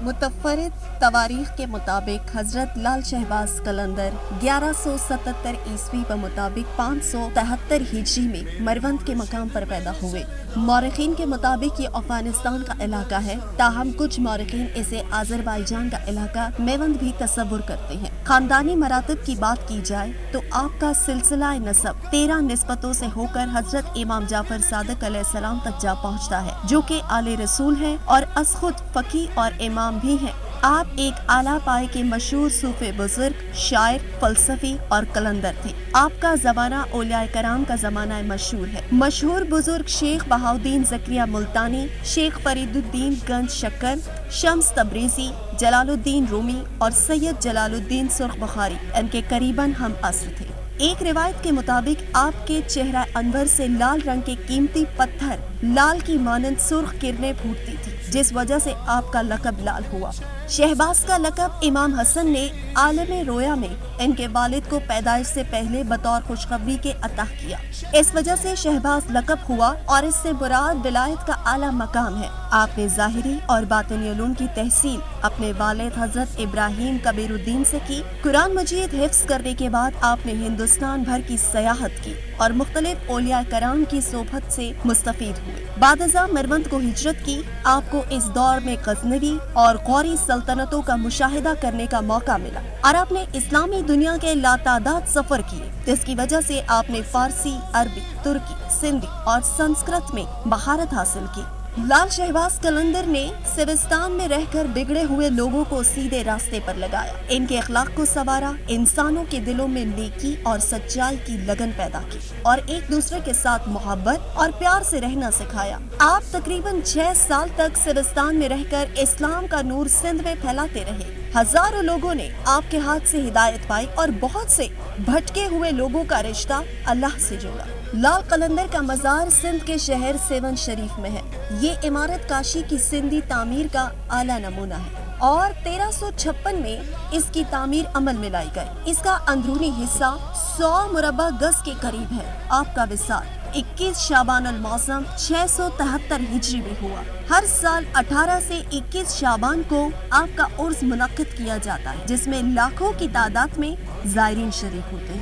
मुतफ़र्रिद तवारीख के मुताबिक हजरत लाल शहबाज कलंदर 1177 ईस्वी व मुताबिक 573 हिजरी में मरवंद के मकाम पर पैदा हुए। मौरखीन के मुताबिक ये अफगानिस्तान का इलाका है, ताहम कुछ मौरखीन इसे आज़रबाईजान का इलाका मेवंद भी तस्वुर करते हैं। खानदानी मरातब की बात की जाए तो आपका सिलसिला नसब 13 निस्बतों से होकर हजरत इमाम जाफर सादिक अलैहिस्सलाम तक जा पहुँचता है, जो कि आले रसूल है और अस खुद फकी और इमाम भी हैं। आप एक आला पाए के मशहूर सूफी बुजुर्ग, शायर, फलसफी और कलंदर थे। आपका ज़माना औलिया कराम का ज़माना मशहूर है। मशहूर बुजुर्ग शेख बहाउद्दीन ज़करिया मुल्तानी, शेख फरीदुद्दीन गंज शक्कर, शम्स तब्रेज़ी, जलालुद्दीन रूमी और सैयद जलालुद्दीन सुर्ख बुखारी इनके करीबन हम असर थे। एक रिवायत के मुताबिक आपके चेहरा अनवर से लाल रंग के कीमती पत्थर लाल की मानंद सुर्ख किरणें फूटती थी, जिस वजह से आपका लकब लाल हुआ। शहबाज का लकब इमाम हसन ने आलम रोया में इनके वालिद को पैदाइश से पहले बतौर खुशखबरी के अता किया। इस वजह से शहबाज लकब हुआ और इससे मुराद विलायत का आला मकाम है। आपने ज़ाहिरी और बातिनी उलूम की तहसील अपने वालिद हजरत इब्राहिम कबीरुद्दीन से की। कुरान मजीद हिफ्ज़ करने के बाद आपने हिंदुस्तान भर की सयाहत की और मुख्तलिफ औलिया कराम की सोबत से मुस्तफीद हुए। बादज़ा मरवंद को हिजरत की। आपको इस दौर में गज़नवी और गौरी सल्तनतों का मुशाहिदा करने का मौका मिला और आपने इस्लामी दुनिया के लातादाद सफर किए, जिसकी वजह से आपने फारसी, अरबी, तुर्की, सिंधी और संस्कृत में महारत हासिल की। लाल शहबाज कलंदर ने सिविस्तान में रहकर बिगड़े हुए लोगों को सीधे रास्ते पर लगाया, इनके अखलाक को संवारा, इंसानों के दिलों में नेकी और सच्चाई की लगन पैदा की और एक दूसरे के साथ मोहब्बत और प्यार से रहना सिखाया। आप तकरीबन 6 साल तक सिविस्तान में रहकर इस्लाम का नूर सिंध में फैलाते रहे। हजारों लोगों ने आपके हाथ से हिदायत पाई और बहुत से भटके हुए लोगों का रिश्ता अल्लाह से जुड़ा। लाल कलंदर का मजार सिंध के शहर सेवन शरीफ में है। ये इमारत काशी की सिंधी तामीर का आला नमूना है और 1356 में इसकी तामीर अमल में लाई गई। इसका अंदरूनी हिस्सा 100 मुरब्बा गज के करीब है। आपका विसाल 21 शाबान अल मौसम 673 हिजरी में हुआ। हर साल 18 से 21 शाबान को आपका उर्स मुनक्किद किया जाता है, जिसमें लाखों की तादाद में ज़ायरीन शरीक होते हैं।